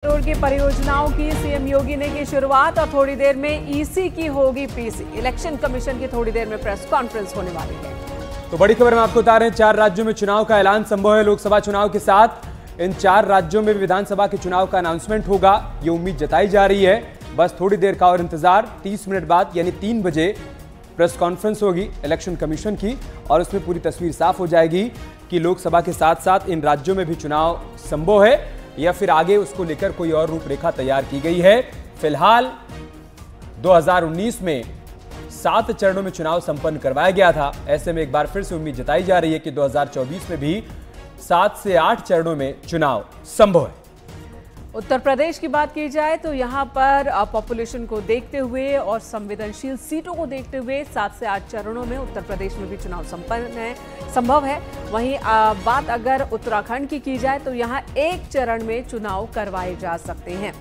करोड़ की परियोजनाओं की सीएम योगी ने की शुरुआत और थोड़ी देर में ईसी की होगी पीसी। इलेक्शन कमीशन की थोड़ी देर में प्रेस कॉन्फ्रेंस होने वाली है। तो बड़ी खबर में आपको बता रहे हैं, 4 राज्यों में चुनाव का ऐलान संभव है। लोकसभा चुनाव के साथ इन 4 राज्यों में विधानसभा के चुनाव का अनाउंसमेंट होगा, ये उम्मीद जताई जा रही है। बस थोड़ी देर का और इंतजार, 30 मिनट बाद यानी 3 बजे प्रेस कॉन्फ्रेंस होगी इलेक्शन कमीशन की और उसमें पूरी तस्वीर साफ हो जाएगी कि लोकसभा के साथ साथ इन राज्यों में भी चुनाव संभव है या फिर आगे उसको लेकर कोई और रूपरेखा तैयार की गई है। फिलहाल 2019 में 7 चरणों में चुनाव संपन्न करवाया गया था। ऐसे में एक बार फिर से उम्मीद जताई जा रही है कि 2024 में भी 7 से 8 चरणों में चुनाव संभव है। उत्तर प्रदेश की बात की जाए तो यहां पर पॉपुलेशन को देखते हुए और संवेदनशील सीटों को देखते हुए 7 से 8 चरणों में उत्तर प्रदेश में भी चुनाव संभव है। वहीं बात अगर उत्तराखंड की जाए तो यहां 1 चरण में चुनाव करवाए जा सकते हैं।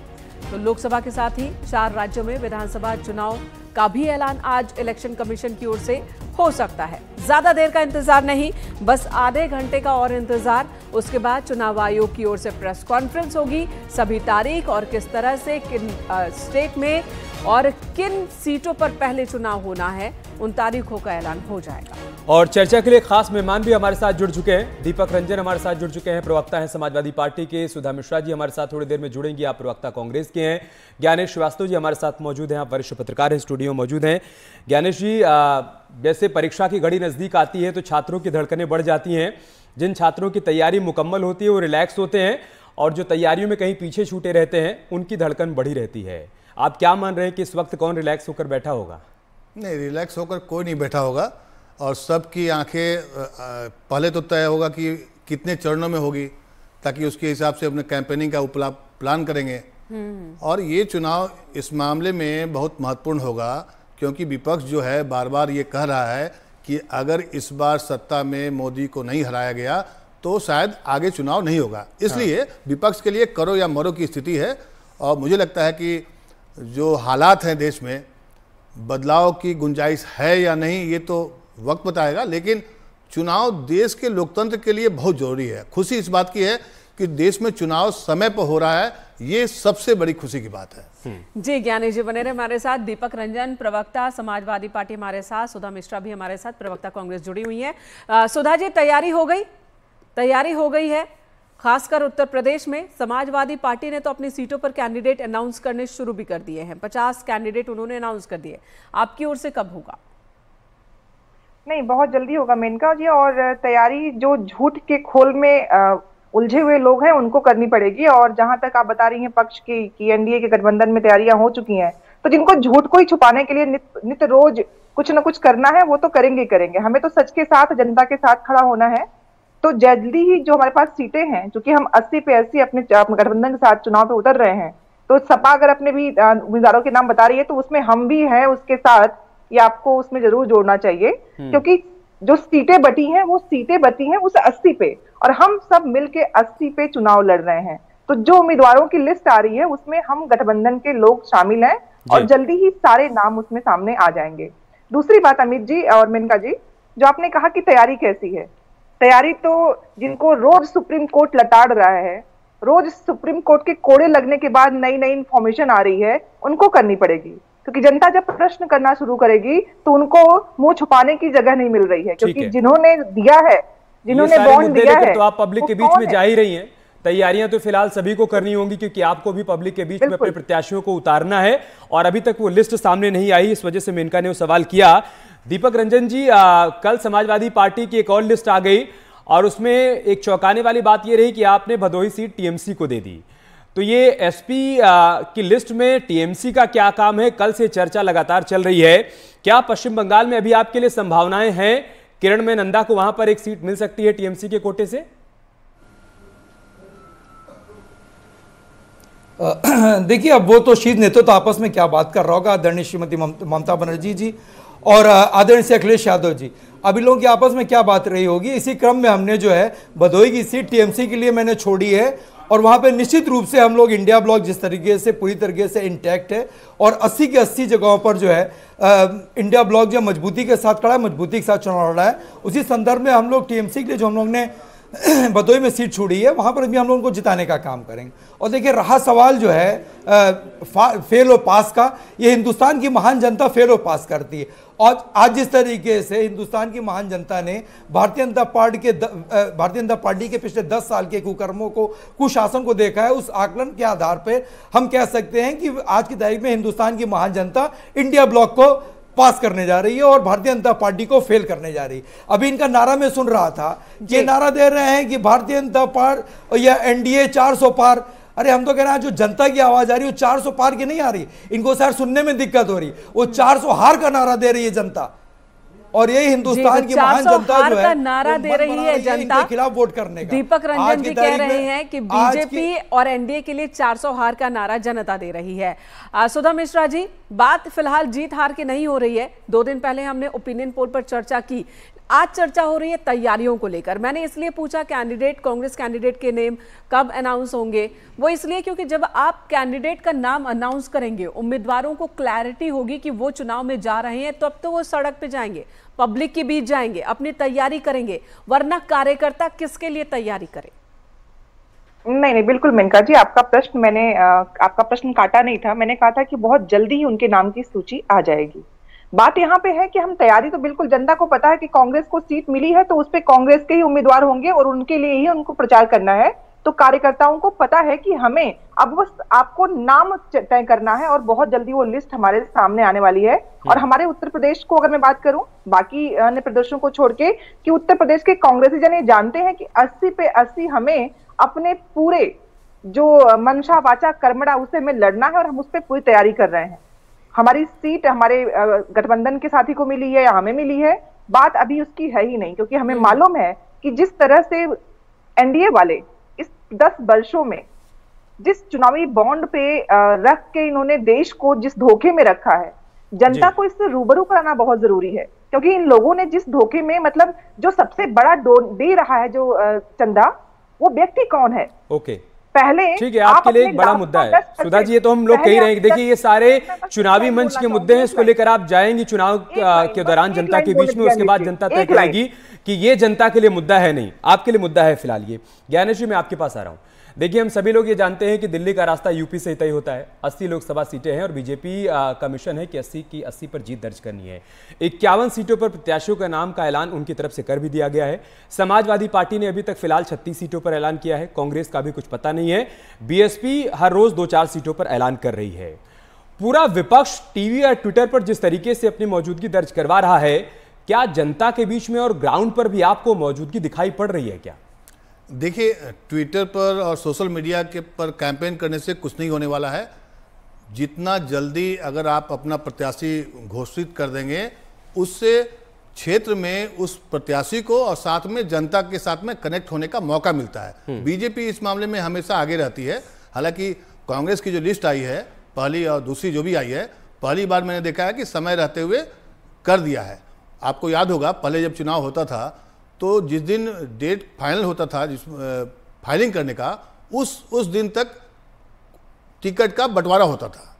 तो लोकसभा के साथ ही 4 राज्यों में विधानसभा चुनाव का भी ऐलान आज इलेक्शन कमीशन की ओर से हो सकता है। ज्यादा देर का इंतजार नहीं, बस आधे घंटे का और इंतजार। उसके बाद चुनाव आयोग की ओर से प्रेस कॉन्फ्रेंस होगी। सभी तारीख और किस तरह से किन स्टेट में और किन सीटों पर पहले चुनाव होना है, उन तारीखों का ऐलान हो जाएगा। और चर्चा के लिए खास मेहमान भी हमारे साथ जुड़ चुके हैं। दीपक रंजन हमारे साथ जुड़ चुके हैं, प्रवक्ता हैं समाजवादी पार्टी के। सुधा मिश्रा जी हमारे साथ थोड़ी देर में जुड़ेंगी, आप प्रवक्ता कांग्रेस के हैं। ज्ञानेश श्रीवास्तव जी हमारे साथ मौजूद हैं, आप वरिष्ठ पत्रकार हैं, स्टूडियो मौजूद हैं। ज्ञानेश जी, जैसे परीक्षा की घड़ी नजदीक आती है तो छात्रों की धड़कनें बढ़ जाती हैं। जिन छात्रों की तैयारी मुकम्मल होती है वो रिलैक्स होते हैं और जो तैयारियों में कहीं पीछे छूटे रहते हैं उनकी धड़कन बढ़ी रहती है। आप क्या मान रहे हैं कि इस वक्त कौन रिलैक्स होकर बैठा होगा? नहीं, रिलैक्स होकर कोई नहीं बैठा होगा और सबकी आंखें पहले तो तय होगा कि कितने चरणों में होगी, ताकि उसके हिसाब से अपने कैंपेनिंग का प्लान करेंगे। और ये चुनाव इस मामले में बहुत महत्वपूर्ण होगा क्योंकि विपक्ष जो है बार बार ये कह रहा है कि अगर इस बार सत्ता में मोदी को नहीं हराया गया तो शायद आगे चुनाव नहीं होगा। इसलिए विपक्ष के लिए करो या मरो की स्थिति है और मुझे लगता है कि जो हालात हैं देश में, बदलाव की गुंजाइश है या नहीं ये तो वक्त बताएगा, लेकिन चुनाव देश के लोकतंत्र के लिए बहुत जरूरी है। खुशी इस बात की है कि देश में चुनाव समय पर हो रहा है, ये सबसे बड़ी खुशी की बात है। जी, ज्ञानेश जी बने रहे हमारे साथ। दीपक रंजन प्रवक्ता समाजवादी पार्टी हमारे साथ, सुधा मिश्रा भी हमारे साथ प्रवक्ता कांग्रेस जुड़ी हुई है। सुधा जी, तैयारी हो गई है। खासकर उत्तर प्रदेश में समाजवादी पार्टी ने तो अपनी सीटों पर कैंडिडेट अनाउंस करने शुरू भी कर दिए हैं। 50 कैंडिडेट उन्होंने अनाउंस कर दिए। आपकी ओर से कब होगा? नहीं, बहुत जल्दी होगा मेनका जी। और तैयारी जो झूठ के खोल में उलझे हुए लोग हैं उनको करनी पड़ेगी। और जहां तक आप बता रही हैं पक्ष की कि एनडीए के गठबंधन में तैयारियां हो चुकी हैं, तो जिनको झूठ को ही छुपाने के लिए नित रोज कुछ ना कुछ करना है वो तो करेंगे। हमें तो सच के साथ, जनता के साथ खड़ा होना है। तो जल्दी ही जो हमारे पास सीटें हैं, क्योंकि हम 80 पे 80 अपने गठबंधन के साथ चुनाव पे उतर रहे हैं, तो सपा अगर अपने भी उम्मीदवारों के नाम बता रही है तो उसमें हम भी हैं उसके साथ, ये आपको उसमें जरूर जोड़ना चाहिए। क्योंकि जो सीटें बटी हैं वो सीटें बटी हैं उस 80 पे और हम सब मिलके 80 पे चुनाव लड़ रहे हैं। तो जो उम्मीदवारों की लिस्ट आ रही है उसमें हम गठबंधन के लोग शामिल हैं और जल्दी ही सारे नाम उसमें सामने आ जाएंगे। दूसरी बात अमित जी और मेनका जी, जो आपने कहा कि तैयारी कैसी है, तैयारी तो जिनको रोज सुप्रीम कोर्ट लताड़ रहा है, रोज सुप्रीम कोर्ट के कोड़े लगने के बाद नई नई इंफॉर्मेशन आ रही है, उनको करनी पड़ेगी। क्योंकि जनता जब प्रश्न करना शुरू करेगी तो उनको मुंह छुपाने की जगह नहीं मिल रही है। क्योंकि जिन्होंने दिया है, जिन्होंने बॉन्ड दिया है, तो आप पब्लिक के बीच में जा ही रही हैं। तैयारियां तो फिलहाल सभी को करनी होंगी क्योंकि आपको भी पब्लिक के बीच में अपने प्रत्याशियों को उतारना है और अभी तक वो लिस्ट सामने नहीं आई, इस वजह से मेनका ने वो सवाल किया। दीपक रंजन जी, कल समाजवादी पार्टी की एक और लिस्ट आ गई और उसमें एक चौंकाने वाली बात यह रही कि आपने भदोही सीट टीएमसी को दे दी। तो ये एसपी की लिस्ट में टीएमसी का क्या काम है? कल से चर्चा लगातार चल रही है। क्या पश्चिम बंगाल में अभी आपके लिए संभावनाएं हैं? किरण में नंदा को वहां पर एक सीट मिल सकती है टीएमसी के कोटे से? देखिए, अब वो तो शीर्ष नेतृत्व तो आपस में क्या बात कर रहा होगा, आदरणीय श्रीमती ममता बनर्जी जी और आदरणीय श्री अखिलेश यादव जी, अभी लोगों की आपस में क्या बात रही होगी। इसी क्रम में हमने जो है भदोही की सीट टीएमसी के लिए मैंने छोड़ी है और वहां पे निश्चित रूप से हम लोग इंडिया ब्लॉक जिस तरीके से पूरी तरीके से इंटैक्ट है और 80 के 80 जगहों पर जो है इंडिया ब्लॉक जो मजबूती के साथ खड़ा है, मजबूती के साथ चुनाव लड़ रहा है। उसी संदर्भ में हम लोग टीएमसी के लिए जो हम लोग ने भदोही में सीट छोड़ी है, वहां पर भी हम लोग उनको जिताने का काम करेंगे। और देखिए रहा सवाल जो है फेल और पास का, ये हिंदुस्तान की महान जनता फेल और पास करती है। और आज जिस तरीके से हिंदुस्तान की महान जनता ने भारतीय जनता पार्टी के पिछले 10 साल के कुकर्मों को, कुशासन को देखा है, उस आकलन के आधार पर हम कह सकते हैं कि आज की तारीख में हिंदुस्तान की महान जनता इंडिया ब्लॉक को पास करने जा रही है और भारतीय जनता पार्टी को फेल करने जा रही है। अभी इनका नारा मैं सुन रहा था, ये नारा दे रहे हैं कि भारतीय जनता पार्टी या एनडीए 400 पार। अरे हम तो कह रहे हैं जो जनता की आवाज आ रही है वो 400 पार की नहीं आ रही, इनको शायद सुनने में दिक्कत हो रही, वो 400 हार का नारा दे रही है जनता। और ये हिंदुस्तान की महान जनता जो है नारा दे रही है जनता, खिलाफ वोट करने का। दीपक रंजन जी कह रहे हैं कि बीजेपी और एनडीए के लिए 400 हार का नारा जनता दे रही है। सुधा मिश्रा जी, बात फिलहाल जीत हार की नहीं हो रही है। 2 दिन पहले हमने ओपिनियन पोल पर चर्चा की, आज चर्चा हो रही है तैयारियों को लेकर। मैंने इसलिए पूछा कैंडिडेट, कांग्रेस कैंडिडेट के नेम कब अनाउंस होंगे, वो इसलिए क्योंकि जब आप कैंडिडेट का नाम अनाउंस करेंगे, उम्मीदवारों को क्लैरिटी होगी कि वो चुनाव में जा रहे हैं, तब तो वो सड़क पे जाएंगे, पब्लिक के बीच जाएंगे, अपनी तैयारी करेंगे। वरना कार्यकर्ता किसके लिए तैयारी करे? नहीं, बिल्कुल मेनका जी, आपका प्रश्न काटा नहीं था। मैंने कहा था कि बहुत जल्दी ही उनके नाम की सूची आ जाएगी। बात यहाँ पे है कि हम तैयारी तो बिल्कुल, जनता को पता है कि कांग्रेस को सीट मिली है तो उस पे कांग्रेस के ही उम्मीदवार होंगे और उनके लिए ही उनको प्रचार करना है। तो कार्यकर्ताओं को पता है कि हमें अब बस आपको नाम तय करना है और बहुत जल्दी वो लिस्ट हमारे सामने आने वाली है। और हमारे उत्तर प्रदेश को अगर मैं बात करूं, बाकी अन्य प्रदेशों को छोड़ के, कि उत्तर प्रदेश के कांग्रेसी जन ये जानते हैं कि 80 पे 80 हमें अपने पूरे जो मनसा वाचा कर्मणा उसे हमें लड़ना है और हम उस पर पूरी तैयारी कर रहे हैं। हमारी सीट हमारे गठबंधन के साथी को मिली है या हमें मिली है, बात अभी उसकी है ही नहीं, क्योंकि हमें मालूम है कि जिस तरह से एनडीए वाले इस 10 वर्षों में जिस चुनावी बॉन्ड पे रख के इन्होंने देश को जिस धोखे में रखा है, जनता को इससे रूबरू कराना बहुत जरूरी है। क्योंकि इन लोगों ने जिस धोखे में, मतलब जो सबसे बड़ा दे रहा है जो चंदा, वो व्यक्ति कौन है? ओके, पहले ठीक है, आपके लिए एक बड़ा मुद्दा है सुधा जी, ये तो हम लोग कह ही रहे हैं। देखिए ये सारे चुनावी मंच के मुद्दे हैं, इसको लेकर आप जाएंगी चुनाव के दौरान जनता के बीच में, उसके बाद जनता तय करेगी कि ये जनता के लिए मुद्दा है, नहीं आपके लिए मुद्दा है फिलहाल ये। ज्ञानेश, मैं आपके पास आ रहा हूं। देखिए हम सभी लोग ये जानते हैं कि दिल्ली का रास्ता यूपी से तय होता है। 80 लोकसभा सीटें हैं और बीजेपी का मिशन है कि 80 की 80 पर जीत दर्ज करनी है। 51 सीटों पर प्रत्याशियों का नाम का ऐलान उनकी तरफ से कर भी दिया गया है। समाजवादी पार्टी ने अभी तक फिलहाल 36 सीटों पर ऐलान किया है। कांग्रेस का भी कुछ पता नहीं है। बीएसपी हर रोज 2-4 सीटों पर ऐलान कर रही है। पूरा विपक्ष टीवी और ट्विटर पर जिस तरीके से अपनी मौजूदगी दर्ज करवा रहा है, क्या जनता के बीच में और ग्राउंड पर भी आपको मौजूदगी दिखाई पड़ रही है क्या? देखिए, ट्विटर पर और सोशल मीडिया के पर कैंपेन करने से कुछ नहीं होने वाला है। जितना जल्दी अगर आप अपना प्रत्याशी घोषित कर देंगे, उससे क्षेत्र में उस प्रत्याशी को और साथ में जनता के साथ में कनेक्ट होने का मौका मिलता है। बीजेपी इस मामले में हमेशा आगे रहती है। हालांकि कांग्रेस की जो लिस्ट आई है, पहली और दूसरी जो भी आई है, पहली बार मैंने देखा है कि समय रहते हुए कर दिया है। आपको याद होगा पहले जब चुनाव होता था तो जिस दिन डेट फाइनल होता था फाइलिंग करने का, उस दिन तक टिकट का बंटवारा होता था।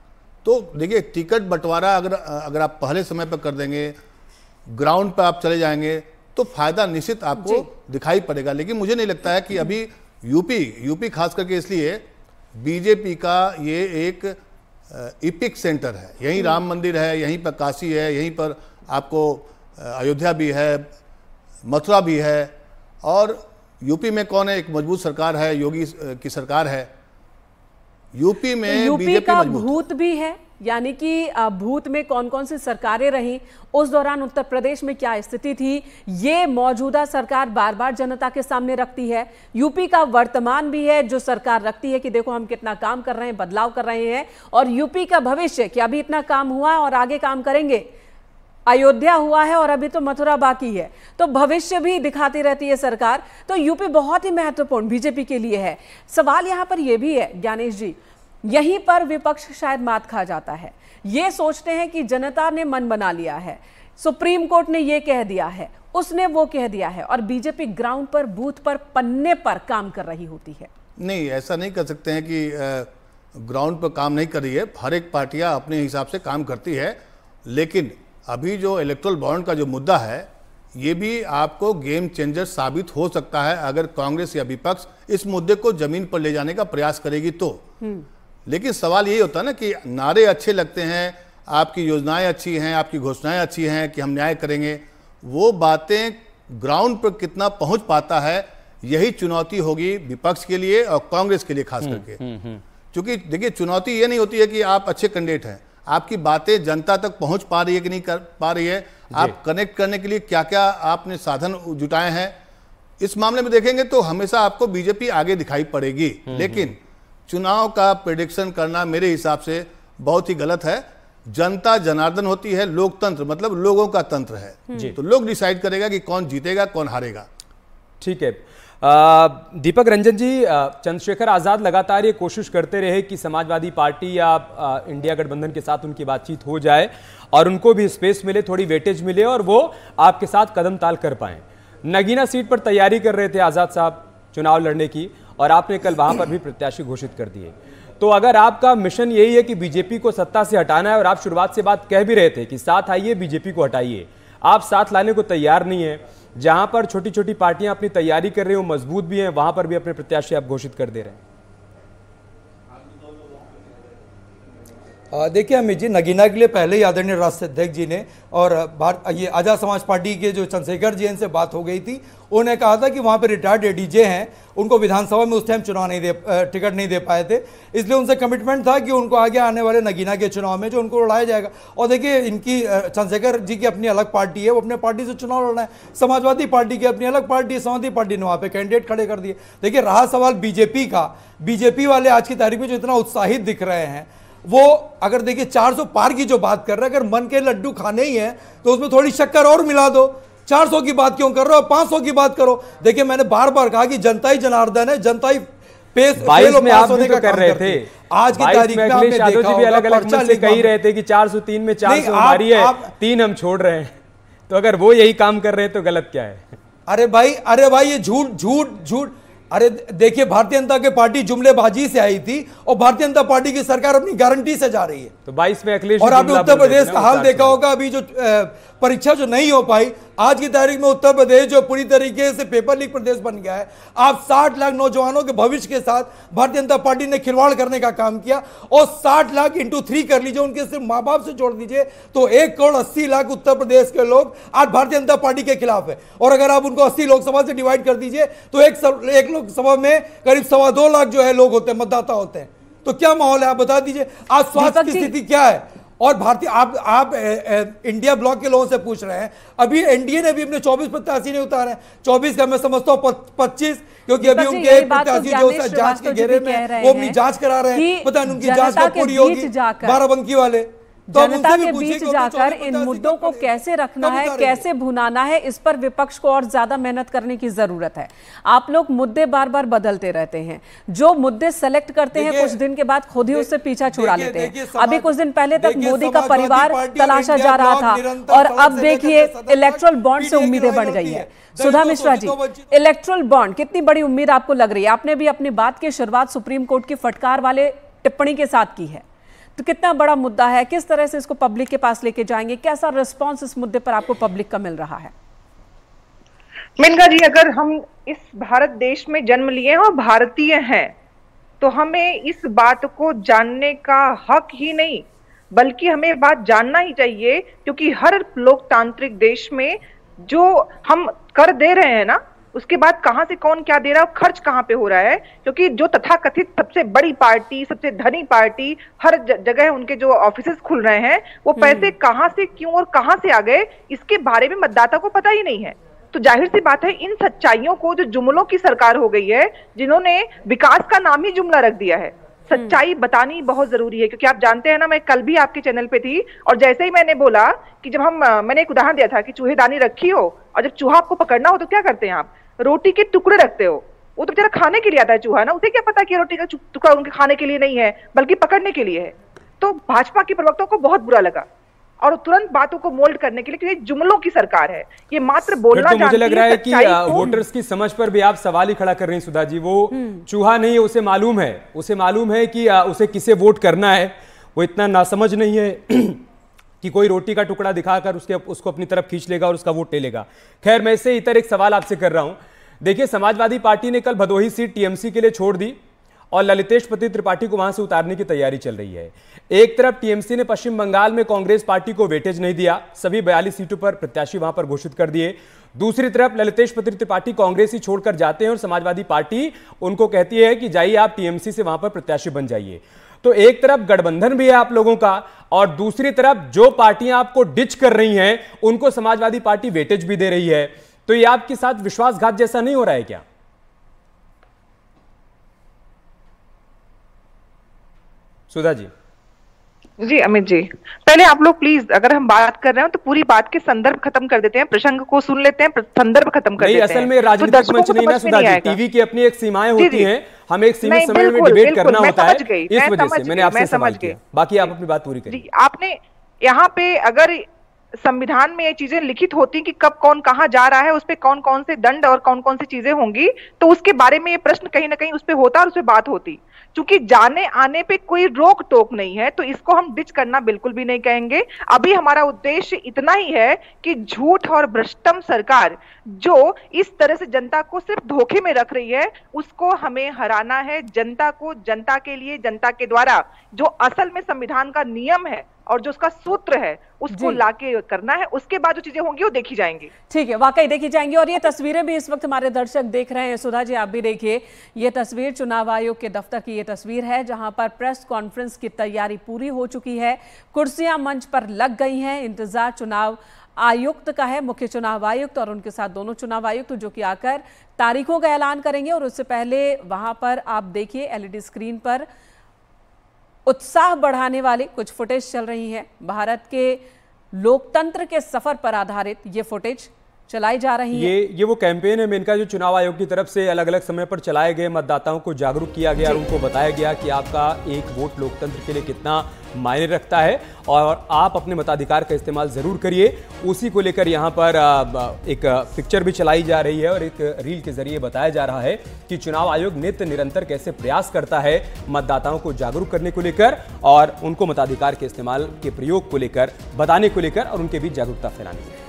तो देखिए, टिकट बंटवारा अगर आप पहले समय पर कर देंगे, ग्राउंड पर आप चले जाएंगे, तो फायदा निश्चित आपको दिखाई पड़ेगा। लेकिन मुझे नहीं लगता है कि अभी यूपी खास करके इसलिए बीजेपी का ये एक इपिक सेंटर है। यहीं राम मंदिर है, यहीं पर काशी है, यहीं पर आपको अयोध्या भी है, मथुरा भी है। और यूपी में कौन है? एक मजबूत सरकार है, योगी की सरकार है। यूपी में यूपी का भूत भी है, यानी कि भूत में कौन कौन सी सरकारें रहीं, उस दौरान उत्तर प्रदेश में क्या स्थिति थी, ये मौजूदा सरकार बार बार जनता के सामने रखती है। यूपी का वर्तमान भी है जो सरकार रखती है कि देखो हम कितना काम कर रहे हैं, बदलाव कर रहे हैं। और यूपी का भविष्य कि अभी इतना काम हुआ और आगे काम करेंगे, अयोध्या हुआ है और अभी तो मथुरा बाकी है, तो भविष्य भी दिखाती रहती है सरकार। तो यूपी बहुत ही महत्वपूर्ण बीजेपी के लिए है। सवाल यहां पर यह भी है ज्ञानेश जी, यहीं पर विपक्ष शायद मात खा जाता है। ये सोचते हैं कि जनता ने मन बना लिया है, सुप्रीम कोर्ट ने ये कह दिया है, उसने वो कह दिया है, और बीजेपी ग्राउंड पर, बूथ पर, पन्ने पर काम कर रही होती है। नहीं, ऐसा नहीं कर सकते हैं कि ग्राउंड पर काम नहीं कर रही है। हर एक पार्टियां अपने हिसाब से काम करती है। लेकिन अभी जो इलेक्टोरल बॉन्ड का जो मुद्दा है, ये भी आपको गेम चेंजर साबित हो सकता है अगर कांग्रेस या विपक्ष इस मुद्दे को जमीन पर ले जाने का प्रयास करेगी तो। लेकिन सवाल यही होता है ना कि नारे अच्छे लगते हैं, आपकी योजनाएं अच्छी हैं, आपकी घोषणाएं अच्छी हैं कि हम न्याय करेंगे, वो बातें ग्राउंड पर कितना पहुंच पाता है, यही चुनौती होगी विपक्ष के लिए और कांग्रेस के लिए खास करके। क्योंकि देखिए, चुनौती ये नहीं होती है कि आप अच्छे कैंडिडेट हैं, आपकी बातें जनता तक पहुंच पा रही है कि नहीं कर पा रही है, आप कनेक्ट करने के लिए क्या क्या आपने साधन जुटाए हैं। इस मामले में देखेंगे तो हमेशा आपको बीजेपी आगे दिखाई पड़ेगी। लेकिन चुनाव का प्रेडिक्शन करना मेरे हिसाब से बहुत ही गलत है। जनता जनार्दन होती है, लोकतंत्र मतलब लोगों का तंत्र है, तो लोग डिसाइड करेगा कि कौन जीतेगा कौन हारेगा। ठीक है। दीपक रंजन जी, चंद्रशेखर आजाद लगातार ये कोशिश करते रहे कि समाजवादी पार्टी या इंडिया गठबंधन के साथ उनकी बातचीत हो जाए और उनको भी स्पेस मिले, थोड़ी वेटेज मिले और वो आपके साथ कदम ताल कर पाए। नगीना सीट पर तैयारी कर रहे थे आजाद साहब चुनाव लड़ने की और आपने कल वहां पर भी प्रत्याशी घोषित कर दिए। तो अगर आपका मिशन यही है कि बीजेपी को सत्ता से हटाना है और आप शुरुआत से बात कह भी रहे थे कि साथ आइए बीजेपी को हटाइए, आप साथ लाने को तैयार नहीं है। जहां पर छोटी छोटी पार्टियां अपनी तैयारी कर रही हो, मजबूत भी हैं, वहां पर भी अपने प्रत्याशी आप घोषित कर दे रहे हैं। देखिए अमित जी, नगीना के लिए पहले ही आदरणीय राष्ट्रीय अध्यक्ष जी ने और ये आजाद समाज पार्टी के जो चंद्रशेखर जी इनसे बात हो गई थी, उन्होंने कहा था कि वहाँ पे रिटायर्ड एडीजे हैं, उनको विधानसभा में उस टाइम टिकट नहीं दे पाए थे, इसलिए उनसे कमिटमेंट था कि उनको आगे आने वाले नगीना के चुनाव में जो उनको लड़ाया जाएगा। और देखिए, इनकी चंद्रशेखर जी की अपनी अलग पार्टी है, वो अपने पार्टी से चुनाव लड़ रहे हैं, समाजवादी पार्टी की अपनी अलग पार्टी है, समाजवादी पार्टी ने वहाँ पे कैंडिडेट खड़े कर दिए। देखिए, रहा सवाल बीजेपी का, बीजेपी वाले आज की तारीख में जो इतना उत्साहित दिख रहे हैं, वो अगर देखिए 400 पार की जो बात कर रहे हैं, अगर मन के लड्डू खाने ही है तो उसमें थोड़ी शक्कर और मिला दो। 400 की बात क्यों कर रहे हो, 500 की बात करो। देखिए, मैंने बार बार कहा कि जनता ही जनार्दन है, जनता ही पेश में आप भी तो कर रहे थे। आज की तारीख में आपने देखा होगा, भी अलग अलग मंच से कही रहे थे कि 403 में 400 हमारी है, 3 हम छोड़ रहे हैं। तो अगर वो यही काम कर रहे हैं तो गलत क्या है? अरे भाई ये झूठ। अरे देखिए, भारतीय जनता की पार्टी जुमलेबाजी से आई थी और भारतीय जनता पार्टी की सरकार अपनी गारंटी से जा रही है। तो 22 में अखिलेश और आपने उत्तर प्रदेश का हाल देखा होगा, अभी जो परीक्षा जो नहीं हो पाई, आज की तारीख में उत्तर प्रदेश जो पूरी तरीके से पेपर लीक प्रदेश बन गया है। आप 60 लाख नौजवानों के भविष्य के साथ भारतीय जनता पार्टी ने खिलवाड़ करने का काम किया और 60 लाख इंटू 3 कर लीजिए, उनके सिर्फ माँ बाप से जोड़ दीजिए तो 1,80,00,000 उत्तर प्रदेश के लोग आज भारतीय जनता पार्टी के खिलाफ है। और अगर आप उनको 80 लोकसभा से डिवाइड कर दीजिए तो एक लोकसभा में करीब 2.25 लाख जो है लोग होते हैं, मतदाता होते हैं। तो क्या माहौल है, आप बता दीजिए। आज स्वास्थ्य की स्थिति क्या है? और भारतीय आप इंडिया ब्लॉक के लोगों से पूछ रहे हैं, अभी एनडीए ने भी अपने 24 प्रत्याशी नहीं उतारे, 24 का मैं समझता हूँ 25, क्योंकि अभी उनके एक प्रत्याशी जो जांच के घेरे में वो अपनी जांच करा रहे हैं, पता नहीं उनकी जांच कब पूरी होगी। बाराबंकी वाले जनता के बीच जाकर इन मुद्दों को कैसे रखना है, कैसे भुनाना है, इस पर विपक्ष को और ज्यादा मेहनत करने की जरूरत है। आप लोग मुद्दे बार बार बदलते रहते हैं, जो मुद्दे सेलेक्ट करते हैं कुछ दिन के बाद खुद ही उससे पीछा छुड़ा लेते हैं। अभी कुछ दिन पहले तक मोदी का परिवार तलाशा जा रहा था और अब देखिए इलेक्ट्रल बॉन्ड से उम्मीदें बढ़ गई है। सुधा मिश्रा जी, इलेक्ट्रल बॉन्ड कितनी बड़ी उम्मीद आपको लग रही है? आपने भी अपनी बात की शुरुआत सुप्रीम कोर्ट की फटकार वाले टिप्पणी के साथ की है, तो कितना बड़ा मुद्दा है, किस तरह से इसको पब्लिक के पास लेके जाएंगे, कैसा रिस्पांस इस मुद्दे पर आपको पब्लिक का मिल रहा है? मेनका जी, अगर हम इस भारत देश में जन्म लिए हैं और भारतीय हैं तो हमें इस बात को जानने का हक ही नहीं बल्कि हमें बात जानना ही चाहिए, क्योंकि हर लोकतांत्रिक देश में जो हम कर दे रहे हैं ना, उसके बाद कहां से कौन क्या दे रहा है, खर्च कहां पे हो रहा है, क्योंकि जो तथाकथित सबसे बड़ी पार्टी, सबसे धनी पार्टी, हर जगह उनके जो ऑफिसेस खुल रहे हैं, वो पैसे कहां से क्यों और कहां से आ गए, इसके बारे में मतदाता को पता ही नहीं है। तो जाहिर सी बात है, इन सच्चाइयों को, जो जुमलों की सरकार हो गई है, जिन्होंने विकास का नाम ही जुमला रख दिया है, सच्चाई बतानी बहुत जरूरी है। क्योंकि आप जानते हैं ना, मैं कल भी आपके चैनल पे थी और जैसे ही मैंने बोला कि जब मैंने एक उदाहरण दिया था कि चूहेदानी रखी हो और जब चूहा आपको पकड़ना हो तो क्या करते हैं आप, रोटी के टुकड़े रखते हो। वो तो बेचारा खाने के लिए आता है चूहा ना, उसे क्या पता कि रोटी का टुकड़ा उनके खाने के लिए नहीं है बल्कि पकड़ने के लिए है। तो भाजपा के प्रवक्ताओं को बहुत बुरा लगा और तुरंत बातों को मोल्ड करने के लिए, क्योंकि जुमलों की सरकार है, ये मात्र बोलना तो मुझे लग रहा है कि वोटर्स की समझ पर भी आप सवाल ही खड़ा कर रही हैं सुधा जी। वो चूहा नहीं है, उसे मालूम है कि उसे किसे वोट करना है, वो इतना नासमझ नहीं है कि कोई रोटी का टुकड़ा दिखाकर उसको अपनी तरफ खींच लेगा और उसका वोट ले लेगा। खैर, मैं इससे इतर एक सवाल आपसे कर रहा हूं। देखिए, समाजवादी पार्टी ने कल भदोही सीट टीएमसी के लिए छोड़ दी और ललितेश पति त्रिपाठी को वहां से उतारने की तैयारी चल रही है। एक तरफ टीएमसी ने पश्चिम बंगाल में कांग्रेस पार्टी को वेटेज नहीं दिया, सभी 42 सीटों पर प्रत्याशी वहां पर घोषित कर दिए। दूसरी तरफ ललितेश पति त्रिपाठी कांग्रेस ही छोड़कर जाते हैं और समाजवादी पार्टी उनको कहती है कि जाइए आप टीएमसी से वहां पर प्रत्याशी बन जाइए। तो एक तरफ गठबंधन भी है आप लोगों का और दूसरी तरफ जो पार्टियां आपको डिच कर रही हैं उनको समाजवादी पार्टी वेटेज भी दे रही है। तो ये आपके साथ विश्वासघात जैसा नहीं हो रहा है क्या? सुधा जी। जी अमित जी, पहले आप लोग प्लीज, अगर हम बात कर रहे हो तो पूरी बात के संदर्भ खत्म कर देते हैं, प्रसंग को सुन लेते हैं, संदर्भ खत्म कर देते हैं। असल में राजनीतिक मंच नहीं ना सुधा जी, टीवी की अपनी एक सीमाएं होती हैं, हमें एक सीमित समय में डिबेट करना होता है, इस वजह से मैंने आपसे सवाल किया। बाकी आप अपनी बात पूरी करिए। आपने यहाँ पे अगर संविधान में ये चीजें लिखित होती कि कब कौन कहाँ जा रहा है, उस पे कौन कौन से दंड और कौन कौन सी चीजें होंगी, तो उसके बारे में ये प्रश्न कहीं ना कहीं उस पे होता और उस पे बात होती। चूंकि जाने आने पे कोई रोक टोक नहीं है तो इसको हम डिच करना बिल्कुल भी नहीं कहेंगे। अभी हमारा उद्देश्य इतना ही है कि झूठ और भ्रष्टम सरकार जो इस तरह से जनता को सिर्फ धोखे में रख रही है उसको हमें हराना है। जनता को, जनता के लिए, जनता के द्वारा जो असल में संविधान का नियम है और जो उसका सूत्र है उसको लाके करना है। उसके बाद जो चीजें होंगी वो देखी जाएंगी। ठीक है, वाकई देखी जाएंगी। और ये तस्वीरें भी इस वक्त हमारे दर्शक देख रहे हैं। सुधा जी, आप भी देखिए, ये तस्वीर चुनाव आयोग के दफ्तर की ये तस्वीर है जहां पर प्रेस कॉन्फ्रेंस की तैयारी पूरी हो चुकी है, कुर्सियां मंच पर लग गई हैं। इंतजार चुनाव आयुक्त का है, मुख्य चुनाव आयुक्त और उनके साथ दोनों चुनाव आयुक्त जो कि आकर तारीखों का ऐलान करेंगे। और उससे पहले वहां पर आप देखिए एलईडी स्क्रीन पर उत्साह बढ़ाने वाली कुछ फुटेज चल रही है। भारत के लोकतंत्र के सफर पर आधारित ये फुटेज चलाई जा रही है। ये वो कैंपेन है मेनका जो चुनाव आयोग की तरफ से अलग अलग समय पर चलाए गए, मतदाताओं को जागरूक किया गया और उनको बताया गया कि आपका एक वोट लोकतंत्र के लिए कितना मायने रखता है और आप अपने मताधिकार का इस्तेमाल जरूर करिए। उसी को लेकर यहाँ पर एक पिक्चर भी चलाई जा रही है और एक रील के जरिए बताया जा रहा है कि चुनाव आयोग नित्य निरंतर कैसे प्रयास करता है मतदाताओं को जागरूक करने को लेकर और उनको मताधिकार के इस्तेमाल के प्रयोग को लेकर बताने को लेकर और उनके बीच जागरूकता फैलाने को लेकर।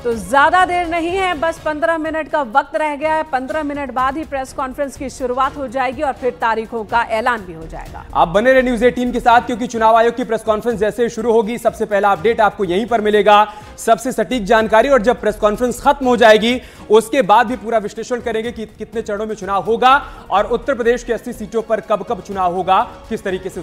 तो ज्यादा देर नहीं है, बस 15 मिनट का वक्त रह गया है। 15 मिनट बाद ही प्रेस कॉन्फ्रेंस की शुरुआत हो जाएगी और फिर तारीखों का ऐलान भी हो जाएगा। आप बने रहे न्यूज़ 18 के साथ क्योंकि चुनाव आयोग की प्रेस कॉन्फ्रेंस जैसे शुरू होगी सबसे पहला अपडेट आपको यहीं पर मिलेगा, सबसे सटीक जानकारी। और जब प्रेस कॉन्फ्रेंस खत्म हो जाएगी उसके बाद भी पूरा विश्लेषण करेंगे कि कितने चरणों में चुनाव होगा और उत्तर प्रदेश की 80 सीटों पर कब कब चुनाव होगा, किस तरीके से